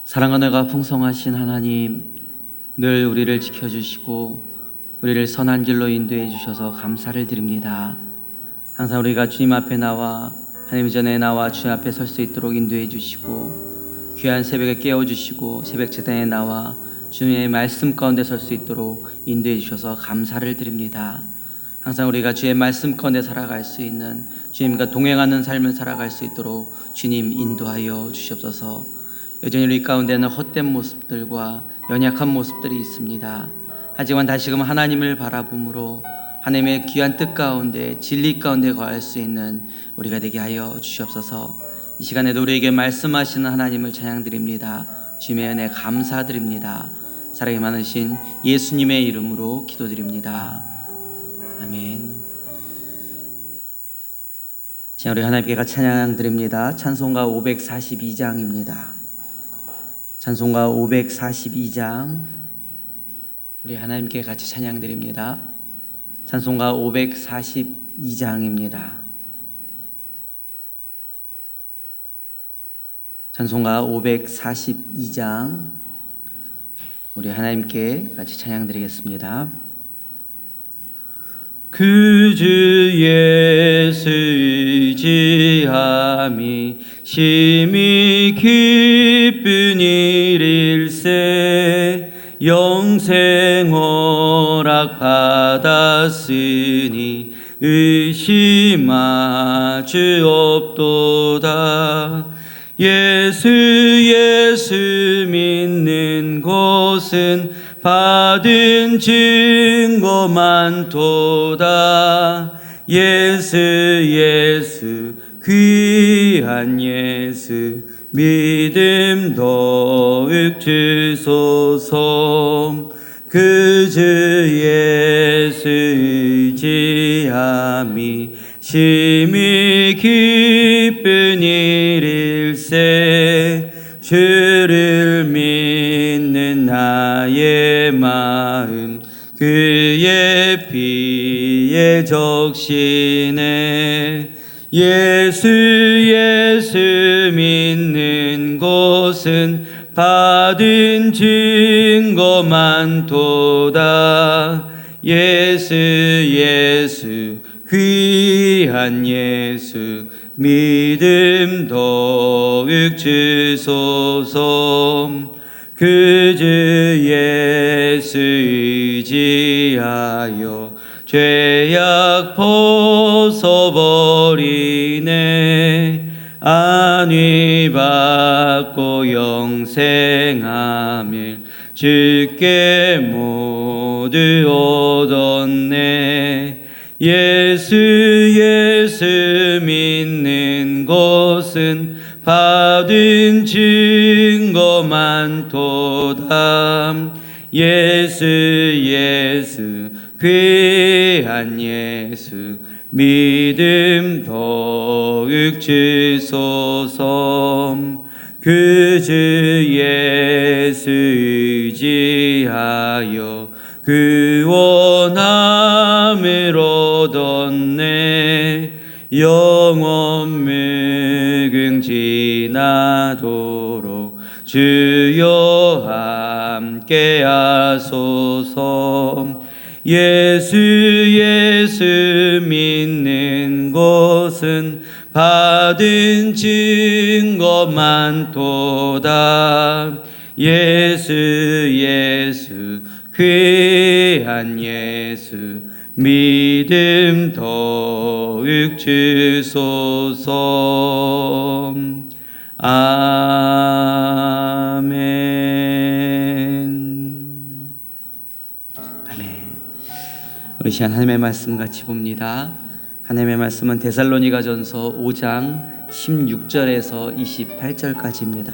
사랑과 은혜가 풍성하신 하나님, 늘 우리를 지켜주시고 우리를 선한 길로 인도해 주셔서 감사를 드립니다. 항상 우리가 주님 앞에 나와 하나님 전에 나와 주님 앞에 설 수 있도록 인도해 주시고, 귀한 새벽에 깨워주시고 새벽 제단에 나와 주님의 말씀 가운데 설 수 있도록 인도해 주셔서 감사를 드립니다. 항상 우리가 주의 말씀 가운데 살아갈 수 있는, 주님과 동행하는 삶을 살아갈 수 있도록 주님 인도하여 주시옵소서. 여전히 우리 가운데는 헛된 모습들과 연약한 모습들이 있습니다. 하지만 다시금 하나님을 바라봄으로 하나님의 귀한 뜻 가운데, 진리 가운데 거할 수 있는 우리가 되게 하여 주시옵소서. 이 시간에도 우리에게 말씀하시는 하나님을 찬양드립니다. 주님의 은혜 감사드립니다. 사랑이 많으신 예수님의 이름으로 기도드립니다. 아멘. 자, 우리 하나님께 찬양드립니다. 찬송가 542장입니다. 찬송가 542장, 우리 하나님께 같이 찬양드립니다. 찬송가 542장입니다. 찬송가 542장, 우리 하나님께 같이 찬양드리겠습니다. 그 주 예수 의지함이 심히 기쁜 일일세. 영생 허락 받았으니 의심하 주 없도다. 예수 믿는 곳은 받은 증거 많도다. 예수 귀한 예수 믿음 더욱 주소서. 그 주 예수 의지함이 심히 기쁜 일일세. 주를 믿는 나의 마음 그의 피에 적시네. 예수 믿는 곳은 받은 증거 많도다. 예수 귀한 예수 믿음 더욱 주소서. 그 주 예수 의지하여 죄악 벗어버리네. 안위 받고 영생함을 주께 모두 얻었네. 예수 믿는 곳은 받은 증거 많도다. 예수 귀한 예수 믿음 더욱 주소서. 그 주 예수 의지하여 구원함을 얻었네. 영원 무궁지나도록 주여 함께 하소서. 예수 믿는 곳은 받은 증거 많도다. 예수 귀한 예수 믿음 더욱 주소서. 아멘. 아멘. 우리 시간 하나님의 말씀 같이 봅니다. 하나님의 말씀은 데살로니가전서 5장 16절에서 28절까지입니다.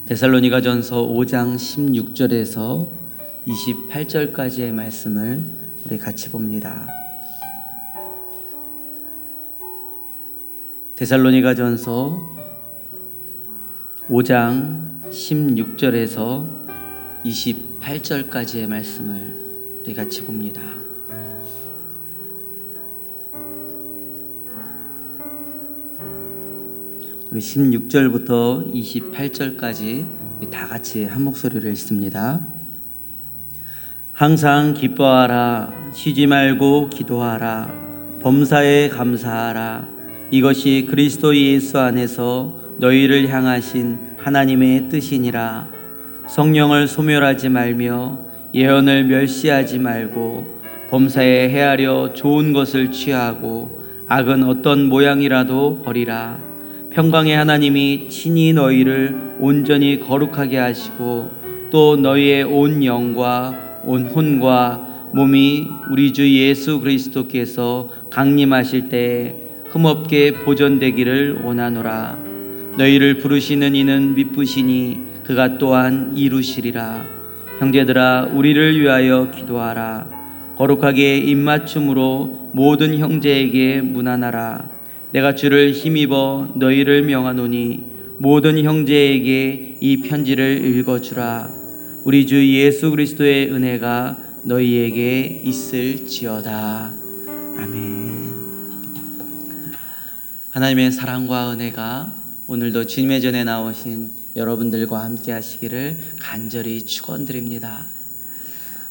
데살로니가전서 5장 16절에서 28절까지의 말씀을 우리 같이 봅니다. 데살로니가전서 5장 16절에서 28절까지의 말씀을 우리 같이 봅니다. 우리 16절부터 28절까지 다 같이 한 목소리로 읽습니다. 항상 기뻐하라. 쉬지 말고 기도하라. 범사에 감사하라. 이것이 그리스도 예수 안에서 너희를 향하신 하나님의 뜻이니라. 성령을 소멸하지 말며 예언을 멸시하지 말고 범사에 헤아려 좋은 것을 취하고 악은 어떤 모양이라도 버리라. 평강의 하나님이 친히 너희를 온전히 거룩하게 하시고 또 너희의 온 영과 온 혼과 몸이 우리 주 예수 그리스도께서 강림하실 때에 흠없게 보존되기를 원하노라. 너희를 부르시는 이는 미쁘시니 그가 또한 이루시리라. 형제들아, 우리를 위하여 기도하라. 거룩하게 입맞춤으로 모든 형제에게 문안하라. 내가 주를 힘입어 너희를 명하노니 모든 형제에게 이 편지를 읽어주라. 우리 주 예수 그리스도의 은혜가 너희에게 있을지어다. 아멘. 하나님의 사랑과 은혜가 오늘도 주님의 전에 나오신 여러분들과 함께 하시기를 간절히 축원드립니다.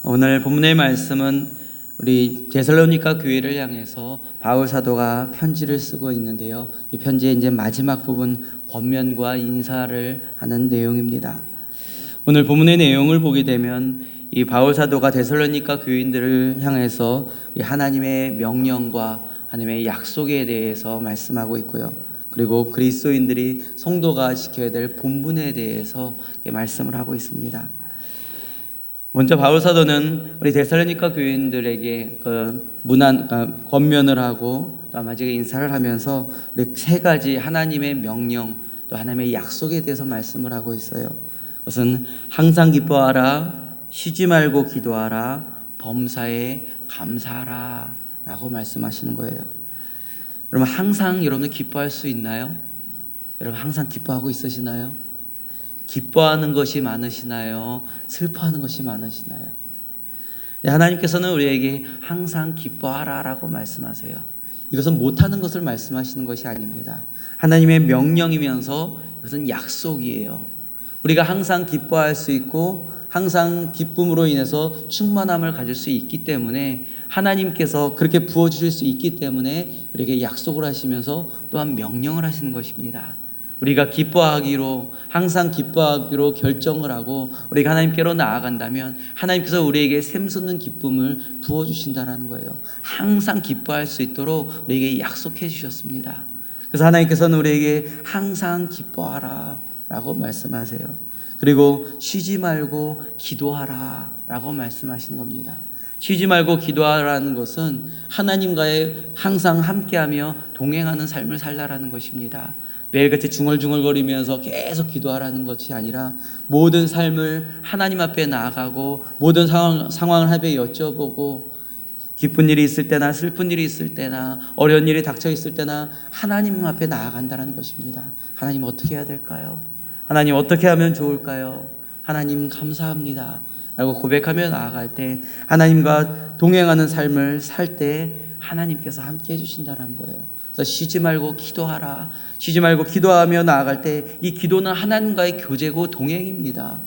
오늘 본문의 말씀은 우리 데살로니가 교회를 향해서 바울 사도가 편지를 쓰고 있는데요. 이 편지의 이제 마지막 부분 권면과 인사를 하는 내용입니다. 오늘 본문의 내용을 보게 되면 이 바울 사도가 데살로니가 교인들을 향해서 하나님의 명령과 하나님의 약속에 대해서 말씀하고 있고요. 그리고 그리스도인들이 성도가 지켜야 될 본분에 대해서 말씀을 하고 있습니다. 먼저 바울 사도는 우리 데살로니가 교인들에게 권면을 하고 또 마지막에 인사를 하면서 우리 세 가지 하나님의 명령 또 하나님의 약속에 대해서 말씀을 하고 있어요. 그것은 항상 기뻐하라, 쉬지 말고 기도하라, 범사에 감사하라 라고 말씀하시는 거예요. 여러분, 항상 여러분들 기뻐할 수 있나요? 여러분 항상 기뻐하고 있으시나요? 기뻐하는 것이 많으시나요? 슬퍼하는 것이 많으시나요? 네, 하나님께서는 우리에게 항상 기뻐하라 라고 말씀하세요. 이것은 못하는 것을 말씀하시는 것이 아닙니다. 하나님의 명령이면서 이것은 약속이에요. 우리가 항상 기뻐할 수 있고 항상 기쁨으로 인해서 충만함을 가질 수 있기 때문에 하나님께서 그렇게 부어주실 수 있기 때문에 우리에게 약속을 하시면서 또한 명령을 하시는 것입니다. 우리가 기뻐하기로 항상 기뻐하기로 결정을 하고 우리가 하나님께로 나아간다면 하나님께서 우리에게 샘솟는 기쁨을 부어주신다는 거예요. 항상 기뻐할 수 있도록 우리에게 약속해 주셨습니다. 그래서 하나님께서는 우리에게 항상 기뻐하라 라고 말씀하세요. 그리고 쉬지 말고 기도하라 라고 말씀하시는 겁니다. 쉬지 말고 기도하라는 것은 하나님과의 항상 함께하며 동행하는 삶을 살라라는 것입니다. 매일같이 중얼중얼거리면서 계속 기도하라는 것이 아니라 모든 삶을 하나님 앞에 나아가고 모든 상황을 하나님께 여쭤보고 기쁜 일이 있을 때나 슬픈 일이 있을 때나 어려운 일이 닥쳐 있을 때나 하나님 앞에 나아간다는 것입니다. 하나님 어떻게 해야 될까요? 하나님 어떻게 하면 좋을까요? 하나님 감사합니다 라고 고백하며 나아갈 때 하나님과 동행하는 삶을 살 때 하나님께서 함께 해주신다는 거예요. 그래서 쉬지 말고 기도하라. 쉬지 말고 기도하며 나아갈 때 이 기도는 하나님과의 교제고 동행입니다.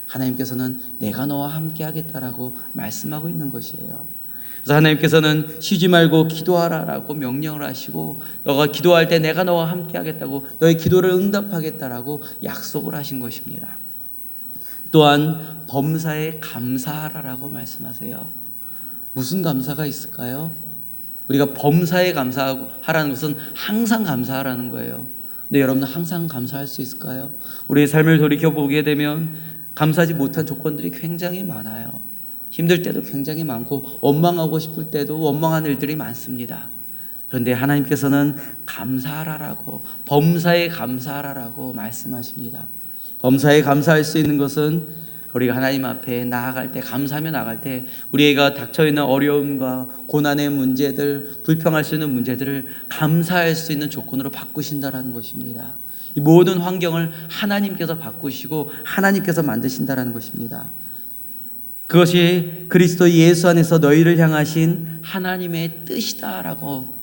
하나님께서는 내가 너와 함께 하겠다라고 말씀하고 있는 것이에요. 그래서 하나님께서는 쉬지 말고 기도하라라고 명령을 하시고 너가 기도할 때 내가 너와 함께 하겠다고 너의 기도를 응답하겠다라고 약속을 하신 것입니다. 또한 범사에 감사하라라고 말씀하세요. 무슨 감사가 있을까요? 우리가 범사에 감사하라는 것은 항상 감사하라는 거예요. 근데 여러분은 항상 감사할 수 있을까요? 우리의 삶을 돌이켜보게 되면 감사하지 못한 조건들이 굉장히 많아요. 힘들 때도 굉장히 많고 원망하고 싶을 때도 원망한 일들이 많습니다. 그런데 하나님께서는 감사하라라고 범사에 감사하라라고 말씀하십니다. 범사에 감사할 수 있는 것은 우리가 하나님 앞에 나아갈 때 감사하며 나아갈 때 우리가 닥쳐있는 어려움과 고난의 문제들 불평할 수 있는 문제들을 감사할 수 있는 조건으로 바꾸신다는 것입니다. 이 모든 환경을 하나님께서 바꾸시고 하나님께서 만드신다는 것입니다. 그것이 그리스도 예수 안에서 너희를 향하신 하나님의 뜻이다라고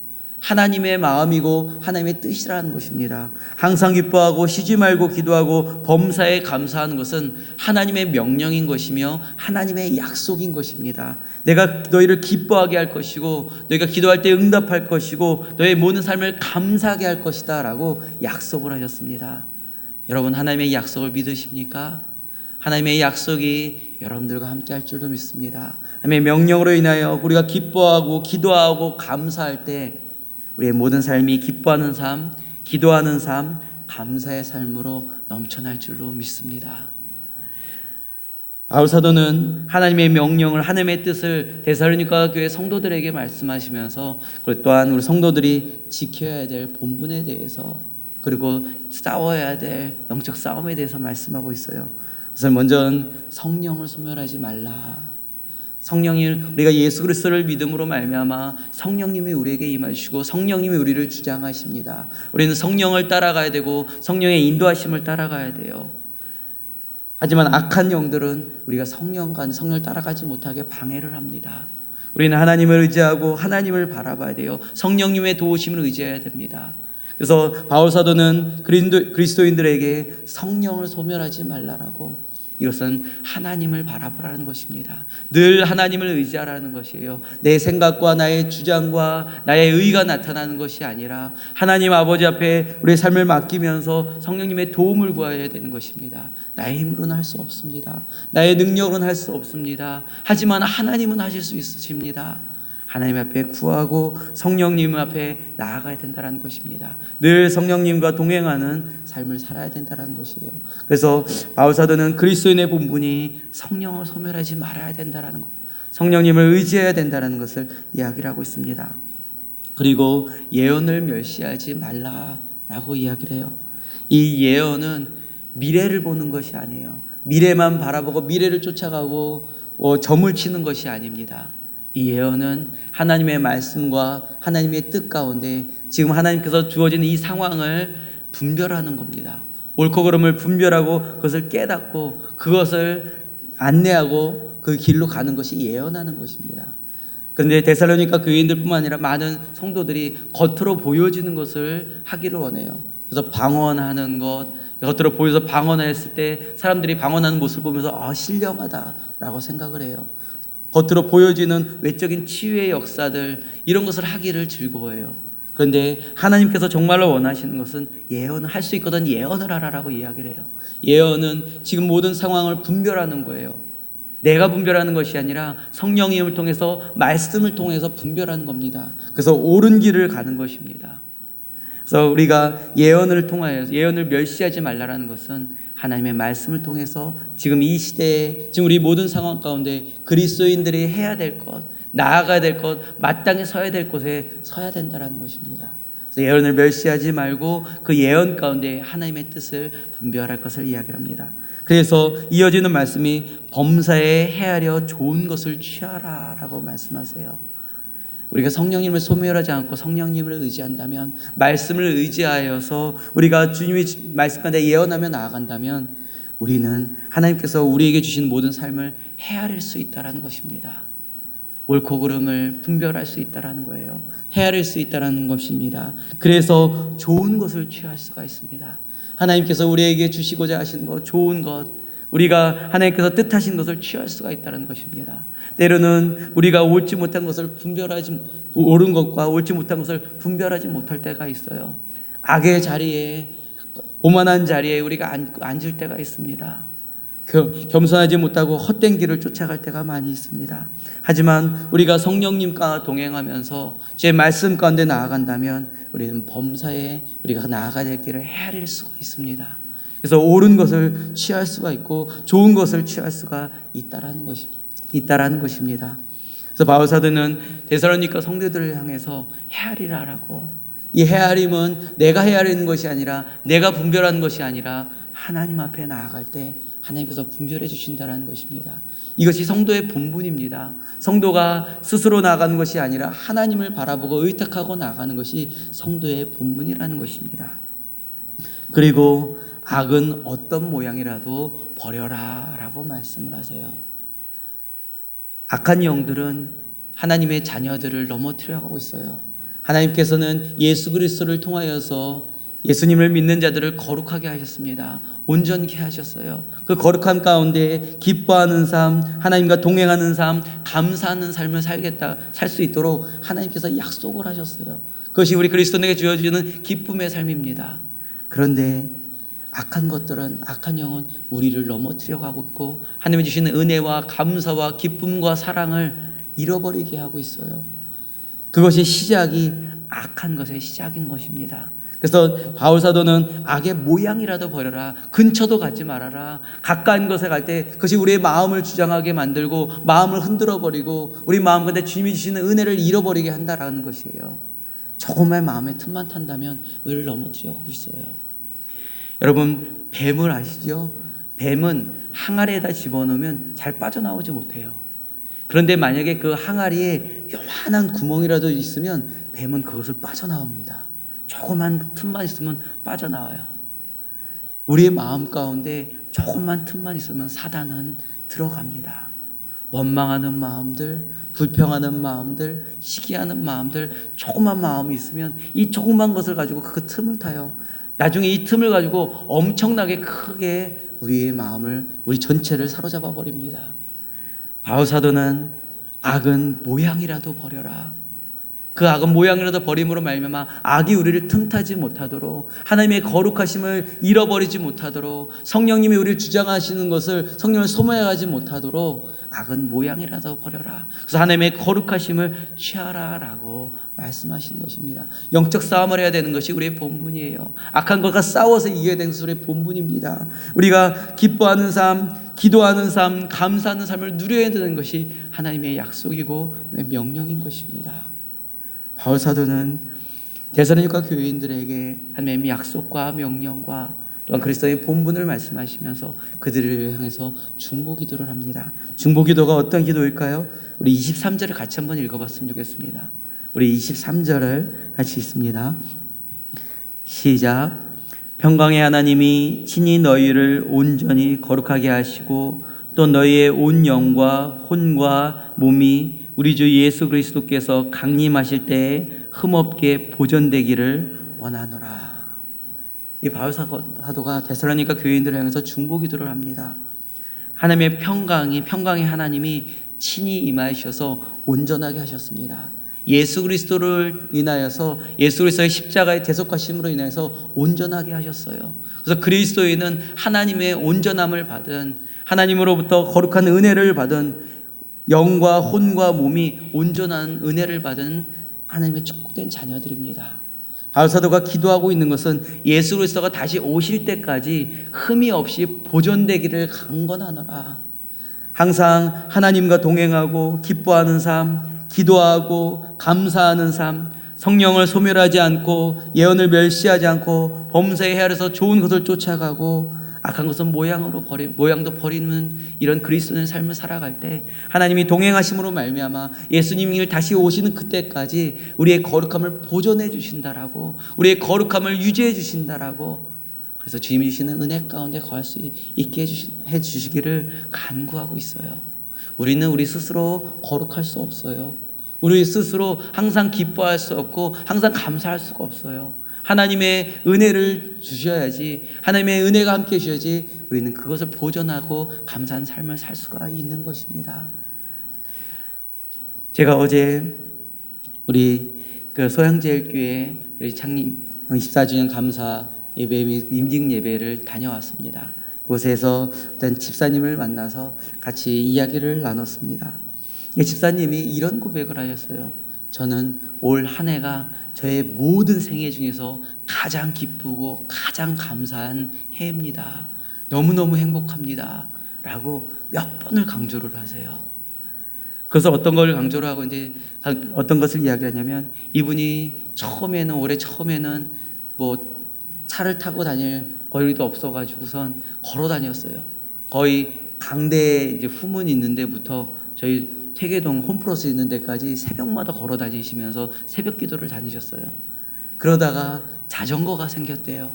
하나님의 마음이고 하나님의 뜻이라는 것입니다. 항상 기뻐하고 쉬지 말고 기도하고 범사에 감사하는 것은 하나님의 명령인 것이며 하나님의 약속인 것입니다. 내가 너희를 기뻐하게 할 것이고 너희가 기도할 때 응답할 것이고 너의 모든 삶을 감사하게 할 것이다 라고 약속을 하셨습니다. 여러분, 하나님의 약속을 믿으십니까? 하나님의 약속이 여러분들과 함께 할 줄도 믿습니다. 하나님의 명령으로 인하여 우리가 기뻐하고 기도하고 감사할 때 우리의 모든 삶이 기뻐하는 삶, 기도하는 삶, 감사의 삶으로 넘쳐날 줄로 믿습니다. 바울 사도는 하나님의 명령을, 하나님의 뜻을 데살로니가 교회 성도들에게 말씀하시면서 그리고 또한 우리 성도들이 지켜야 될 본분에 대해서 그리고 싸워야 될 영적 싸움에 대해서 말씀하고 있어요. 그래서 먼저는 성령을 소멸하지 말라. 성령님, 우리가 예수 그리스도를 믿음으로 말미암아 성령님이 우리에게 임하시고 성령님이 우리를 주장하십니다. 우리는 성령을 따라가야 되고 성령의 인도하심을 따라가야 돼요. 하지만 악한 영들은 우리가 성령을 따라가지 못하게 방해를 합니다. 우리는 하나님을 의지하고 하나님을 바라봐야 돼요. 성령님의 도우심을 의지해야 됩니다. 그래서 바울 사도는 그리스도인들에게 성령을 소멸하지 말라라고, 이것은 하나님을 바라보라는 것입니다. 늘 하나님을 의지하라는 것이에요. 내 생각과 나의 주장과 나의 의가 나타나는 것이 아니라 하나님 아버지 앞에 우리의 삶을 맡기면서 성령님의 도움을 구해야 되는 것입니다. 나의 힘으로는 할 수 없습니다. 나의 능력으로는 할 수 없습니다. 하지만 하나님은 하실 수 있으십니다. 하나님 앞에 구하고 성령님 앞에 나아가야 된다는 것입니다. 늘 성령님과 동행하는 삶을 살아야 된다는 것이에요. 그래서 바울 사도는 그리스도인의 본분이 성령을 소멸하지 말아야 된다는 것, 성령님을 의지해야 된다는 것을 이야기를 하고 있습니다. 그리고 예언을 멸시하지 말라라고 이야기를 해요. 이 예언은 미래를 보는 것이 아니에요. 미래만 바라보고 미래를 쫓아가고 점을 치는 것이 아닙니다. 이 예언은 하나님의 말씀과 하나님의 뜻 가운데 지금 하나님께서 주어진 이 상황을 분별하는 겁니다. 옳고 그름을 분별하고 그것을 깨닫고 그것을 안내하고 그 길로 가는 것이 예언하는 것입니다. 그런데 데살로니가 교인들뿐만 아니라 많은 성도들이 겉으로 보여지는 것을 하기를 원해요. 그래서 방언하는 것, 겉으로 보여서 방언했을 때 사람들이 방언하는 모습을 보면서 신령하다라고 생각을 해요. 겉으로 보여지는 외적인 치유의 역사들, 이런 것을 하기를 즐거워해요. 그런데 하나님께서 정말로 원하시는 것은 예언을 할 수 있거든 예언을 하라라고 이야기를 해요. 예언은 지금 모든 상황을 분별하는 거예요. 내가 분별하는 것이 아니라 성령님을 통해서, 말씀을 통해서 분별하는 겁니다. 그래서 옳은 길을 가는 것입니다. 그래서 우리가 예언을 통하여 예언을 멸시하지 말라라는 것은 하나님의 말씀을 통해서 지금 이 시대에, 지금 우리 모든 상황 가운데 그리스도인들이 해야 될 것, 나아가야 될 것, 마땅히 서야 될 곳에 서야 된다는 것입니다. 그래서 예언을 멸시하지 말고 그 예언 가운데 하나님의 뜻을 분별할 것을 이야기합니다. 그래서 이어지는 말씀이 범사에 헤아려 좋은 것을 취하라 라고 말씀하세요. 우리가 성령님을 소멸하지 않고 성령님을 의지한다면, 말씀을 의지하여서 우리가 주님이 말씀 가운데 예언하며 나아간다면 우리는 하나님께서 우리에게 주신 모든 삶을 헤아릴 수 있다는 것입니다. 옳고 그름을 분별할 수 있다는 거예요. 헤아릴 수 있다는 것입니다. 그래서 좋은 것을 취할 수가 있습니다. 하나님께서 우리에게 주시고자 하시는 것, 좋은 것, 우리가 하나님께서 뜻하신 것을 취할 수가 있다는 것입니다. 때로는 우리가 옳지 못한 것을 옳은 것과 옳지 못한 것을 분별하지 못할 때가 있어요. 악의 자리에, 오만한 자리에 우리가 앉을 때가 있습니다. 겸손하지 못하고 헛된 길을 쫓아갈 때가 많이 있습니다. 하지만 우리가 성령님과 동행하면서 제 말씀 가운데 나아간다면 우리는 범사에 우리가 나아가야 될 길을 헤아릴 수가 있습니다. 그래서 옳은 것을 취할 수가 있고 좋은 것을 취할 수가 있다라는 것입니다. 그래서 바울 사도는 데살로니가 성도들을 향해서 헤아리라라고, 이 헤아림은 내가 헤아리는 것이 아니라, 내가 분별하는 것이 아니라 하나님 앞에 나아갈 때 하나님께서 분별해 주신다라는 것입니다. 이것이 성도의 본분입니다. 성도가 스스로 나아가는 것이 아니라 하나님을 바라보고 의탁하고 나아가는 것이 성도의 본분이라는 것입니다. 그리고 악은 어떤 모양이라도 버려라 라고 말씀을 하세요. 악한 영들은 하나님의 자녀들을 넘어뜨려 가고 있어요. 하나님께서는 예수 그리스도를 통하여서 예수님을 믿는 자들을 거룩하게 하셨습니다. 온전케 하셨어요. 그 거룩한 가운데 기뻐하는 삶, 하나님과 동행하는 삶, 감사하는 삶을 살 수 있도록 하나님께서 약속을 하셨어요. 그것이 우리 그리스도인에게 주어지는 기쁨의 삶입니다. 그런데 악한 것들은, 악한 영은 우리를 넘어뜨려고 하고 있고 하나님이 주시는 은혜와 감사와 기쁨과 사랑을 잃어버리게 하고 있어요. 그것이 시작이 악한 것의 시작인 것입니다. 그래서 바울 사도는 악의 모양이라도 버려라, 근처도 가지 말아라. 가까운 것에 갈 때 그것이 우리의 마음을 주장하게 만들고 마음을 흔들어 버리고 우리 마음 가운데 주님이 주시는 은혜를 잃어버리게 한다라는 것이에요. 조금의 마음의 틈만 탄다면 우리를 넘어뜨려가고 있어요. 여러분, 뱀을 아시죠? 뱀은 항아리에다 집어넣으면 잘 빠져나오지 못해요. 그런데 만약에 그 항아리에 요만한 구멍이라도 있으면 뱀은 그것을 빠져나옵니다. 조그만 틈만 있으면 빠져나와요. 우리의 마음 가운데 조그만 틈만 있으면 사단은 들어갑니다. 원망하는 마음들, 불평하는 마음들, 시기하는 마음들, 조그만 마음이 있으면 이 조그만 것을 가지고 그 틈을 타요. 나중에 이 틈을 가지고 엄청나게 크게 우리의 마음을, 우리 전체를 사로잡아 버립니다. 바울 사도는 악은 모양이라도 버려라. 그 악은 모양이라도 버림으로 말미암아 악이 우리를 틈타지 못하도록, 하나님의 거룩하심을 잃어버리지 못하도록, 성령님이 우리를 주장하시는 것을, 성령을 소모해가지 못하도록 악은 모양이라도 버려라. 그래서 하나님의 거룩하심을 취하라 라고 말씀하시는 것입니다. 영적 싸움을 해야 되는 것이 우리의 본분이에요. 악한 것과 싸워서 이겨야 되는 것이 우리의 본분입니다. 우리가 기뻐하는 삶, 기도하는 삶, 감사하는 삶을 누려야 되는 것이 하나님의 약속이고 명령인 것입니다. 바울 사도는 데살로니가 교인들에게 하나님의 약속과 명령과 또한 그리스도의 본분을 말씀하시면서 그들을 향해서 중보기도를 합니다. 중보기도가 어떤 기도일까요? 우리 23절을 같이 한번 읽어봤으면 좋겠습니다. 우리 23절을 같이 읽습니다. 시작. 평강의 하나님이 친히 너희를 온전히 거룩하게 하시고 또 너희의 온 영과 혼과 몸이 우리 주 예수 그리스도께서 강림하실 때에 흠없게 보존되기를 원하노라. 이 바울 사도가 데살로니가 교인들을 향해서 중보기도를 합니다. 하나님의 평강의 하나님이 친히 임하셔서 온전하게 하셨습니다. 예수 그리스도를 인하여서, 예수 그리스도의 십자가의 대속하심으로 인해서 온전하게 하셨어요. 그래서 그리스도인은 하나님의 온전함을 받은, 하나님으로부터 거룩한 은혜를 받은, 영과 혼과 몸이 온전한 은혜를 받은 하나님의 축복된 자녀들입니다. 바울 사도가 기도하고 있는 것은 예수 그리스도가 다시 오실 때까지 흠이 없이 보존되기를 간구하노라. 항상 하나님과 동행하고 기뻐하는 삶, 기도하고 감사하는 삶, 성령을 소멸하지 않고 예언을 멸시하지 않고 범사에 헤아려서 좋은 것을 쫓아가고 악한 것은 모양도 버리는 이런 그리스도인의 삶을 살아갈 때 하나님이 동행하심으로 말미암아 예수님이 다시 오시는 그때까지 우리의 거룩함을 보존해 주신다라고, 우리의 거룩함을 유지해 주신다라고, 그래서 주님이 주시는 은혜 가운데 거할 수 있게 해 주시기를 간구하고 있어요. 우리는 우리 스스로 거룩할 수 없어요. 우리 스스로 항상 기뻐할 수 없고 항상 감사할 수가 없어요. 하나님의 은혜를 주셔야지, 하나님의 은혜가 함께 주셔야지 우리는 그것을 보존하고 감사한 삶을 살 수가 있는 것입니다. 제가 어제 우리 그 소양제일교회 우리 창립 24주년 감사 예배, 임직 예배를 다녀왔습니다. 그곳에서 어떤 집사님을 만나서 같이 이야기를 나눴습니다. 이 집사님이 이런 고백을 하셨어요. 저는 올 한 해가 저의 모든 생애 중에서 가장 기쁘고 가장 감사한 해입니다. 너무너무 행복합니다 라고 몇 번을 강조를 하세요. 그래서 어떤 걸 강조를 하고 이제 어떤 것을 이야기를 하냐면, 이분이 올해 처음에는 뭐 차를 타고 다닐 거리도 없어가지고선 걸어 다녔어요. 거의 강대 이제 후문 있는 데부터 저희 퇴계동 홈플러스 있는 데까지 새벽마다 걸어 다니시면서 새벽 기도를 다니셨어요. 그러다가 자전거가 생겼대요.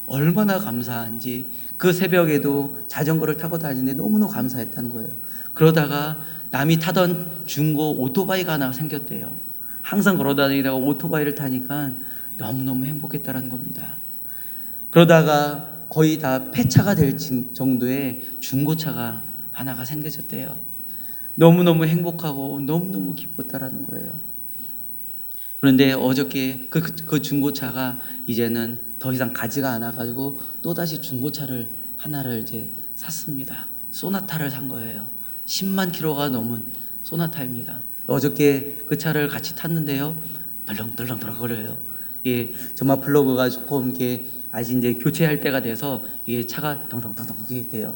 얼마나 감사한지 그 새벽에도 자전거를 타고 다니는데 너무너무 감사했다는 거예요. 그러다가 남이 타던 중고 오토바이가 하나 생겼대요. 항상 걸어다니다가 오토바이를 타니까 너무너무 행복했다는 겁니다. 그러다가 거의 다 폐차가 될 정도의 중고차가 하나가 생겨졌대요. 너무너무 행복하고 너무너무 기뻤다라는 거예요. 그런데 어저께 그 중고차가 이제는 더 이상 가지가 않아가지고 또다시 중고차를 하나를 이제 샀습니다. 소나타를 산 거예요. 10만 킬로가 넘은 소나타입니다. 어저께 그 차를 같이 탔는데요, 덜렁덜렁 거려요. 예, 점화 플러그가 조금 이렇게 아직 이제 교체할 때가 돼서 이게 차가 덩덩덩덩 이렇게 돼요.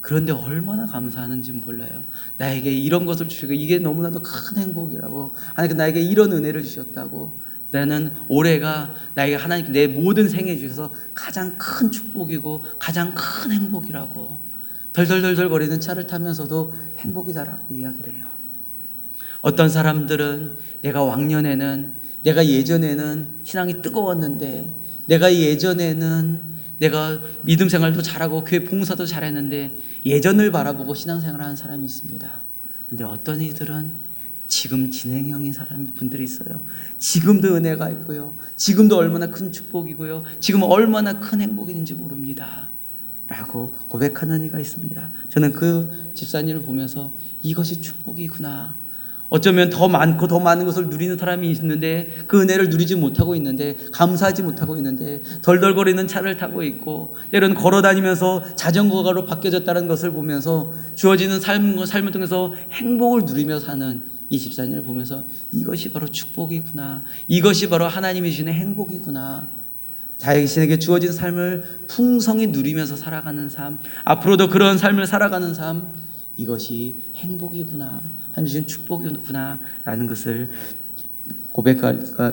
그런데 얼마나 감사하는지 몰라요. 나에게 이런 것을 주시고 이게 너무나도 큰 행복이라고, 하나님께 나에게 이런 은혜를 주셨다고, 나는 올해가 나에게 하나님께 내 모든 생에 주셔서 가장 큰 축복이고 가장 큰 행복이라고, 덜덜덜덜 거리는 차를 타면서도 행복이다라고 이야기를 해요. 어떤 사람들은 내가 예전에는 신앙이 뜨거웠는데, 내가 믿음 생활도 잘하고 교회 봉사도 잘했는데 예전을 바라보고 신앙생활을 하는 사람이 있습니다. 근데 어떤 이들은 지금 진행형인 분들이 있어요. 지금도 은혜가 있고요, 지금도 얼마나 큰 축복이고요, 지금 얼마나 큰 행복인지 모릅니다 라고 고백하는 이가 있습니다. 저는 그 집사님을 보면서 이것이 축복이구나, 어쩌면 더 많고 더 많은 것을 누리는 사람이 있는데 그 은혜를 누리지 못하고 있는데, 감사하지 못하고 있는데, 덜덜거리는 차를 타고 있고 때로는 걸어다니면서 자전거가로 바뀌어졌다는 것을 보면서 주어지는 삶을 통해서 행복을 누리며 사는 이 집사님을 보면서 이것이 바로 축복이구나, 이것이 바로 하나님이 주시는 행복이구나, 자신에게 주어진 삶을 풍성히 누리면서 살아가는 삶, 앞으로도 그런 삶을 살아가는 삶, 이것이 행복이구나, 하나님 주신 축복이구나 라는 것을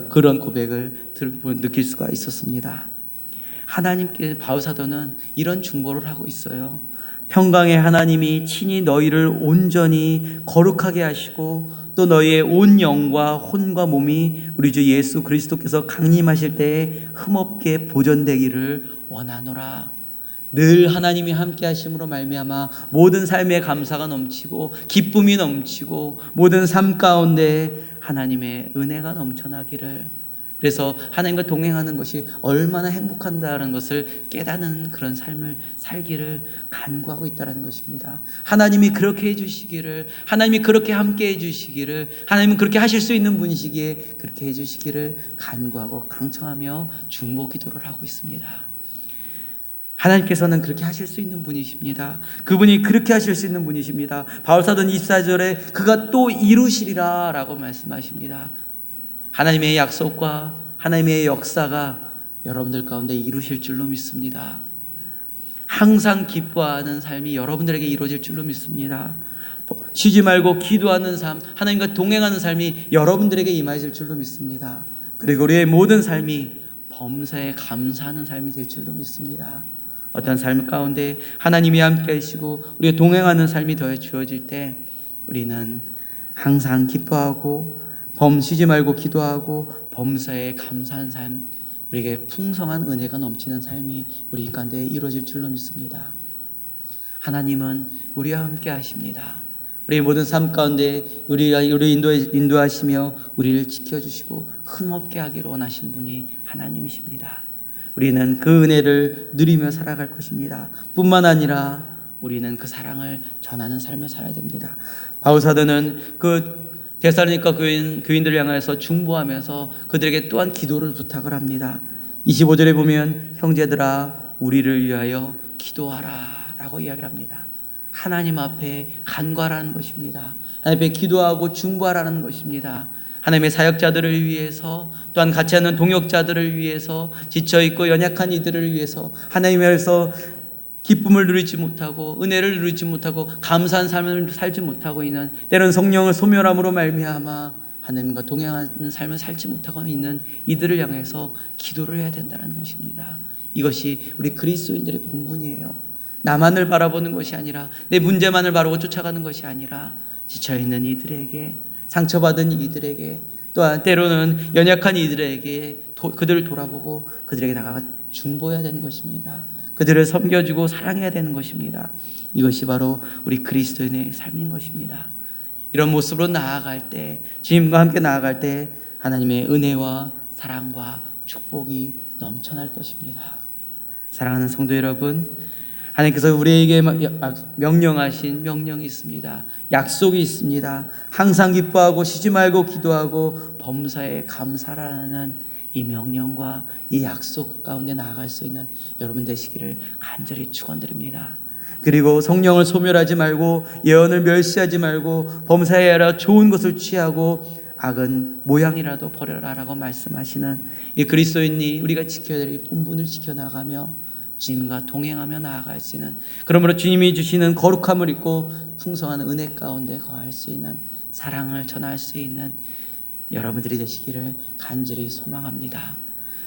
그런 고백을 느낄 수가 있었습니다. 하나님께, 바울사도는 이런 중보를 하고 있어요. 평강의 하나님이 친히 너희를 온전히 거룩하게 하시고 또 너희의 온 영과 혼과 몸이 우리 주 예수 그리스도께서 강림하실 때에 흠없게 보존되기를 원하노라. 늘 하나님이 함께 하심으로 말미암아 모든 삶에 감사가 넘치고 기쁨이 넘치고 모든 삶 가운데 하나님의 은혜가 넘쳐나기를, 그래서 하나님과 동행하는 것이 얼마나 행복한다는 것을 깨닫는 그런 삶을 살기를 간구하고 있다는 것입니다. 하나님이 그렇게 해주시기를, 하나님이 그렇게 함께 해주시기를, 하나님은 그렇게 하실 수 있는 분이시기에 그렇게 해주시기를 간구하고 강청하며 중보 기도를 하고 있습니다. 하나님께서는 그렇게 하실 수 있는 분이십니다. 그분이 그렇게 하실 수 있는 분이십니다. 바울사도는 24절에 그가 또 이루시리라 라고 말씀하십니다. 하나님의 약속과 하나님의 역사가 여러분들 가운데 이루실 줄로 믿습니다. 항상 기뻐하는 삶이 여러분들에게 이루어질 줄로 믿습니다. 쉬지 말고 기도하는 삶, 하나님과 동행하는 삶이 여러분들에게 임하실 줄로 믿습니다. 그리고 우리의 모든 삶이 범사에 감사하는 삶이 될 줄로 믿습니다. 어떤 삶 가운데 하나님이 함께 하시고 우리가 동행하는 삶이 더해 주어질 때 우리는 항상 기뻐하고 쉬지 말고 기도하고 범사에 감사한 삶, 우리에게 풍성한 은혜가 넘치는 삶이 우리 가운데 이루어질 줄로 믿습니다. 하나님은 우리와 함께 하십니다. 우리의 모든 삶 가운데 우리를 인도하시며 우리를 지켜주시고 흠없게 하기를 원하시는 분이 하나님이십니다. 우리는 그 은혜를 누리며 살아갈 것입니다. 뿐만 아니라 우리는 그 사랑을 전하는 삶을 살아야 됩니다. 바울사도는 그 데살로니가 교인들을 향해서 중보하면서 그들에게 또한 기도를 부탁을 합니다. 25절에 보면 형제들아 우리를 위하여 기도하라 라고 이야기를 합니다. 하나님 앞에 간구하라는 것입니다. 하나님 앞에 기도하고 중보하라는 것입니다. 하나님의 사역자들을 위해서, 또한 같이 하는 동역자들을 위해서, 지쳐있고 연약한 이들을 위해서, 하나님에서 기쁨을 누리지 못하고 은혜를 누리지 못하고 감사한 삶을 살지 못하고 있는, 때로는 성령을 소멸함으로 말미암아 하나님과 동행하는 삶을 살지 못하고 있는 이들을 향해서 기도를 해야 된다는 것입니다. 이것이 우리 그리스도인들의 본분이에요. 나만을 바라보는 것이 아니라, 내 문제만을 바라보고 쫓아가는 것이 아니라 지쳐있는 이들에게, 상처받은 이들에게, 또한 때로는 연약한 이들에게 그들을 돌아보고 그들에게 다가가 중보해야 되는 것입니다. 그들을 섬겨주고 사랑해야 되는 것입니다. 이것이 바로 우리 그리스도인의 삶인 것입니다. 이런 모습으로 나아갈 때, 주님과 함께 나아갈 때 하나님의 은혜와 사랑과 축복이 넘쳐날 것입니다. 사랑하는 성도 여러분, 하나님께서 우리에게 명령하신 명령이 있습니다. 약속이 있습니다. 항상 기뻐하고 쉬지 말고 기도하고 범사에 감사하라는 이 명령과 이 약속 가운데 나아갈 수 있는 여러분 되시기를 간절히 축원드립니다. 그리고 성령을 소멸하지 말고 예언을 멸시하지 말고 범사에 하라 좋은 것을 취하고 악은 모양이라도 버려라라고 말씀하시는 이 그리스도인이 우리가 지켜야 될 본분을 지켜나가며 주님과 동행하며 나아갈 수 있는, 그러므로 주님이 주시는 거룩함을 입고 풍성한 은혜 가운데 거할 수 있는, 사랑을 전할 수 있는 여러분들이 되시기를 간절히 소망합니다.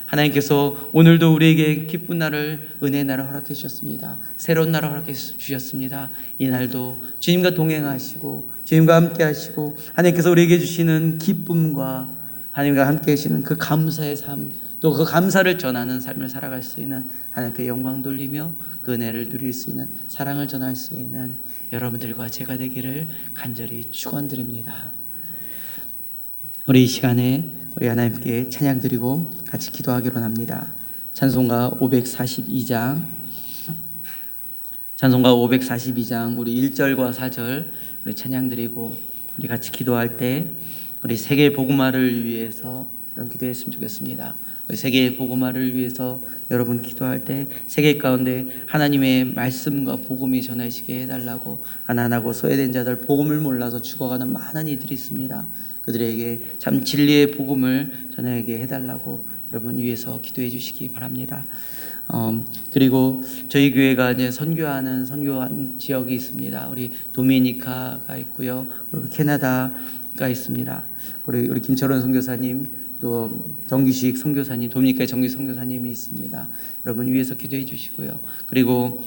하나님께서 오늘도 우리에게 기쁜 날을, 은혜의 날을 허락해 주셨습니다. 새로운 날을 허락해 주셨습니다. 이 날도 주님과 동행하시고 주님과 함께 하시고 하나님께서 우리에게 주시는 기쁨과 하나님과 함께 하시는 그 감사의 삶, 또 그 감사를 전하는 삶을 살아갈 수 있는, 하나님께 영광 돌리며 그 은혜를 누릴 수 있는, 사랑을 전할 수 있는 여러분들과 제가 되기를 간절히 축원드립니다. 우리 이 시간에 우리 하나님께 찬양 드리고 같이 기도하기로 합니다. 찬송가 542장 우리 1절과 4절 우리 찬양 드리고 우리 같이 기도할 때 우리 세계 복음화를 위해서 여러분 기도했으면 좋겠습니다. 세계 복음화를 위해서 여러분 기도할 때 세계 가운데 하나님의 말씀과 복음이 전해지게 해달라고, 가난하고 소외된 자들, 복음을 몰라서 죽어가는 많은 이들이 있습니다. 그들에게 참 진리의 복음을 전하게 해달라고 여러분 위해서 기도해 주시기 바랍니다. 그리고 저희 교회가 이제 선교한 지역이 있습니다. 우리 도미니카가 있고요, 그리고 캐나다가 있습니다. 그리고 우리 김철원 선교사님, 또 정기식 선교사님, 도미니카의 정기식 선교사님이 있습니다. 여러분 위해서 기도해 주시고요. 그리고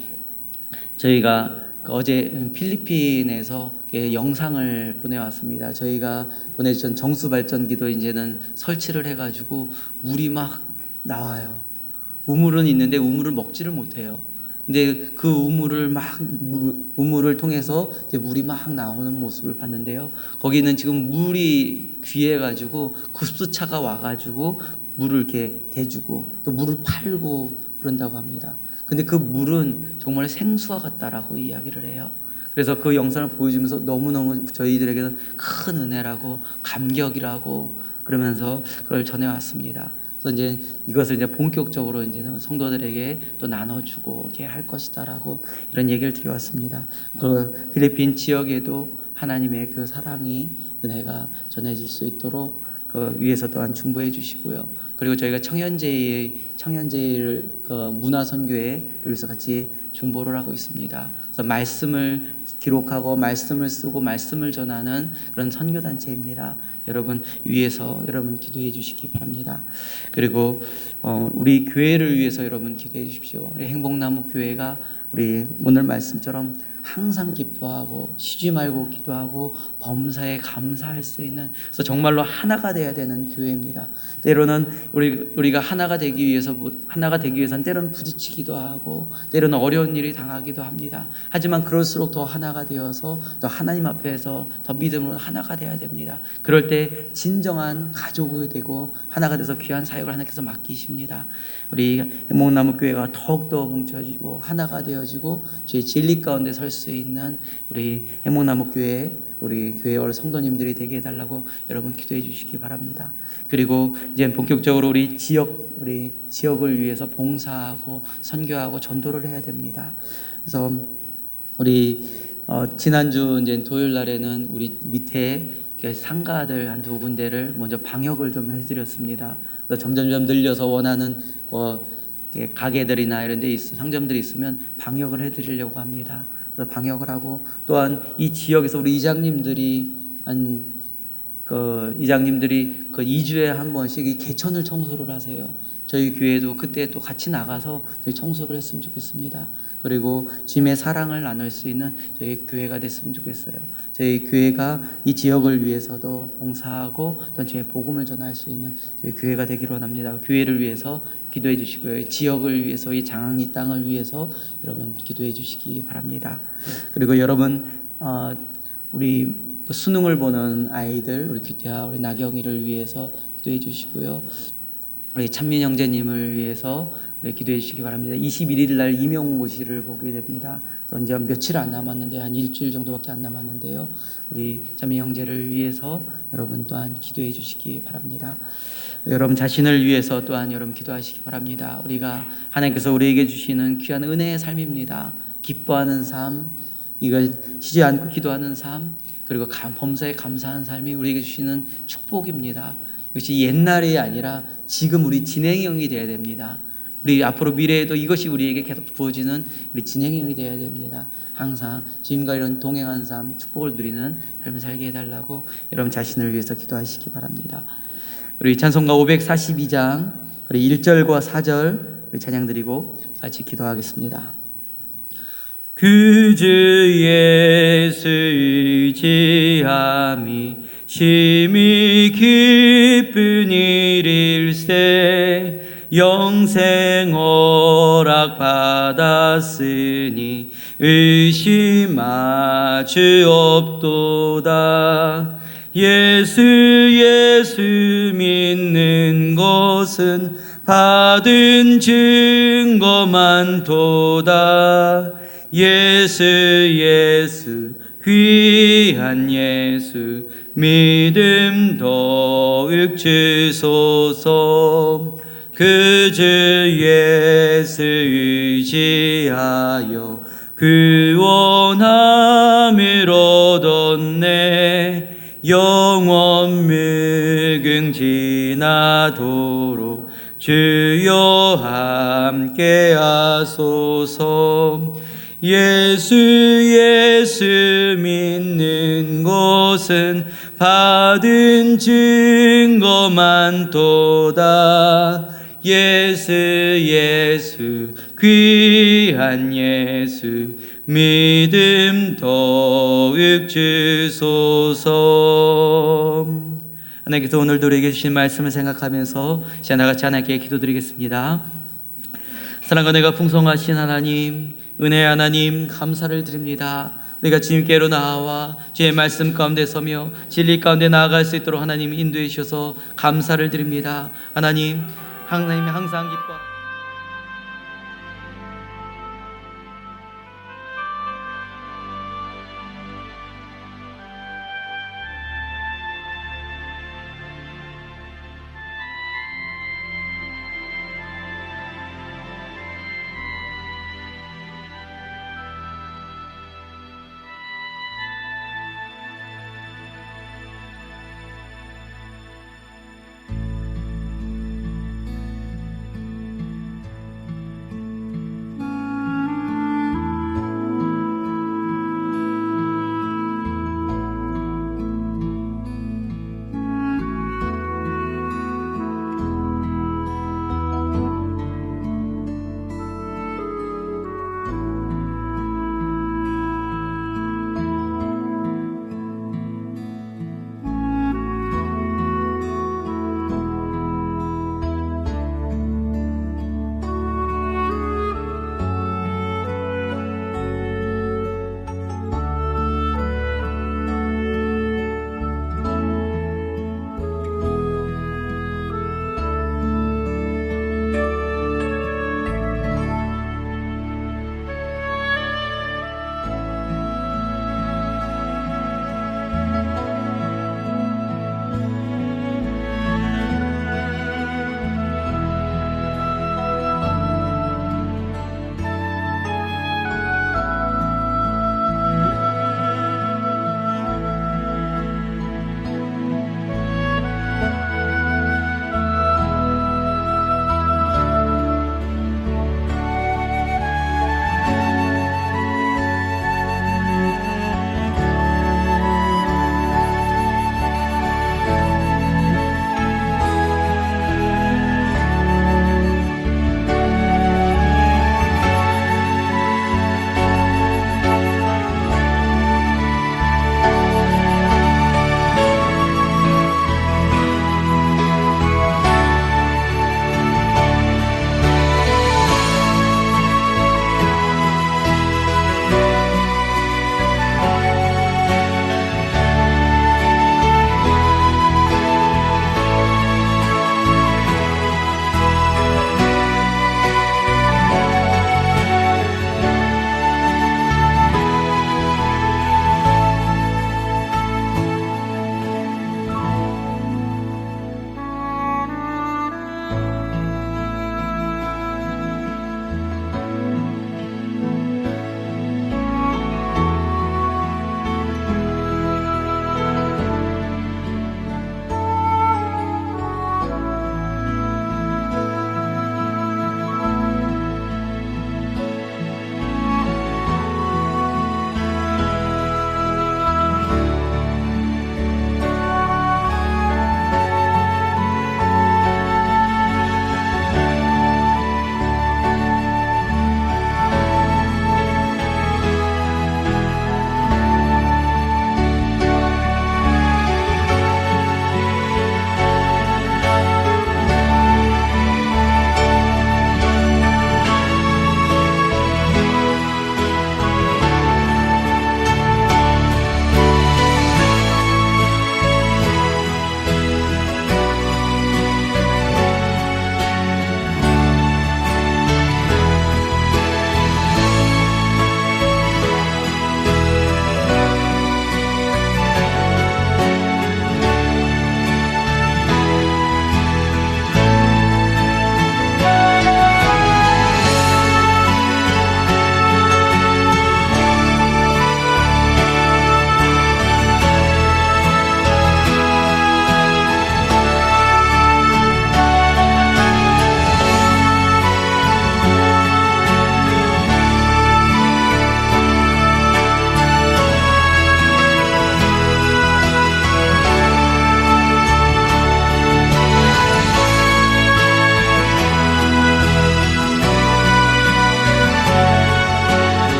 저희가 어제 필리핀에서 영상을 보내왔습니다. 저희가 보내준 정수발전기도 이제는 설치를 해가지고 물이 막 나와요. 우물은 있는데 우물을 먹지를 못해요. 근데 그 우물을 통해서 이제 물이 막 나오는 모습을 봤는데요. 거기는 지금 물이 귀해가지고 급수차가 와가지고 물을 이렇게 대주고 또 물을 팔고 그런다고 합니다. 근데 그 물은 정말 생수와 같다라고 이야기를 해요. 그래서 그 영상을 보여주면서 너무너무 저희들에게는 큰 은혜라고 감격이라고 그러면서 그걸 전해왔습니다. 그래서 이제 이것을 이제 본격적으로 이제는 성도들에게 또 나눠주고 이렇게 할 것이다라고 이런 얘기를 드려왔습니다. 그 필리핀 지역에도 하나님의 그 사랑이, 은혜가 전해질 수 있도록 그 위에서 또한 중보해 주시고요. 그리고 저희가 청년제일 그 문화선교회를 위해서 같이 중보를 하고 있습니다. 그래서 말씀을 기록하고 말씀을 쓰고 말씀을 전하는 그런 선교단체입니다. 여러분 위해서 여러분 기도해 주시기 바랍니다. 그리고 우리 교회를 위해서 여러분 기도해 주십시오. 우리 행복나무 교회가 우리 오늘 말씀처럼 항상 기뻐하고 쉬지 말고 기도하고 범사에 감사할 수 있는, 그래서 정말로 하나가 되어야 되는 교회입니다. 때로는 우리가 하나가 되기 위해서는 때로는 부딪히기도 하고 때로는 어려운 일이 당하기도 합니다. 하지만 그럴수록 더 하나가 되어서 더 하나님 앞에서 더 믿음으로 하나가 되어야 됩니다. 그럴 때 진정한 가족이 되고 하나가 돼서 귀한 사역을 하나님께서 맡기십니다. 우리 행복나무 교회가 더욱더 뭉쳐지고 하나가 되어지고 주의 진리 가운데 설 수 있는 우리 행복나무 교회, 우리 교회와 성도님들이 되게 해달라고 여러분 기도해 주시기 바랍니다. 그리고 이제 본격적으로 우리 지역을 위해서 봉사하고 선교하고 전도를 해야 됩니다. 그래서 우리 지난주 이제 토요일 날에는 우리 밑에 상가들 한두 군데를 먼저 방역을 좀 해드렸습니다. 그래서 점점 늘려서 원하는 가게들이나 이런 데 상점들이 있으면 방역을 해드리려고 합니다. 그래서 방역을 하고, 또한 이 지역에서 우리 이장님들이 2주에 한 번씩 이 개천을 청소를 하세요. 저희 교회도 그때 또 같이 나가서 저희 청소를 했으면 좋겠습니다. 그리고 주님의 사랑을 나눌 수 있는 저희 교회가 됐으면 좋겠어요. 저희 교회가 이 지역을 위해서도 봉사하고 또 주님의 복음을 전할 수 있는 저희 교회가 되기를 원합니다. 교회를 위해서 기도해 주시고요. 지역을 위해서, 이 장항리 땅을 위해서 여러분 기도해 주시기 바랍니다. 그리고 여러분 우리 수능을 보는 아이들, 우리 규태아, 우리 나경이를 위해서 기도해 주시고요. 우리 찬민 형제님을 위해서 우리 기도해 주시기 바랍니다. 21일 날 임용고시를 보게 됩니다. 그래서 이제 며칠 안 남았는데 한 일주일 정도밖에 안 남았는데요. 우리 찬민 형제를 위해서 여러분 또한 기도해 주시기 바랍니다. 여러분 자신을 위해서 또한 여러분 기도하시기 바랍니다. 우리가 하나님께서 우리에게 주시는 귀한 은혜의 삶입니다. 기뻐하는 삶, 이거 쉬지 않고 기도하는 삶, 그리고 범사에 감사하는 삶이 우리에게 주시는 축복입니다. 이것이 옛날이 아니라 지금 우리 진행형이 되어야 됩니다. 우리 앞으로 미래에도 이것이 우리에게 계속 부어지는 우리 진행형이 되어야 됩니다. 항상 주님과 이런 동행하는 삶, 축복을 누리는 삶을 살게 해달라고 여러분 자신을 위해서 기도하시기 바랍니다. 우리 찬송가 542장 우리 1절과 4절 우리 찬양 드리고 같이 기도하겠습니다. 그 주 예수 의지함이 심히 기쁜 일일세 영생 허락 받았으니 의심하지 없도다. 예수 믿는 것은 받은 증거만 도다. 예수 귀한 예수 믿음 더욱 주소서. 그 주 예수 의지하여 그 원함을 얻었네. 영원 무궁지나도록 주여 함께 하소서. 예수 믿는 것은 받은 증거만 도다. 예수 귀한 예수 믿음 더욱 주소서. 하나님께서 오늘도 우리에게 주신 말씀을 생각하면서 나같이 하나님께 기도드리겠습니다. 사랑과 은혜가 풍성하신 하나님, 은혜의 하나님 감사를 드립니다. 우리가 주님께로 나와 주의 말씀 가운데 서며 진리 가운데 나아갈 수 있도록 하나님 인도해 주셔서 감사를 드립니다. 하나님 항상 기뻐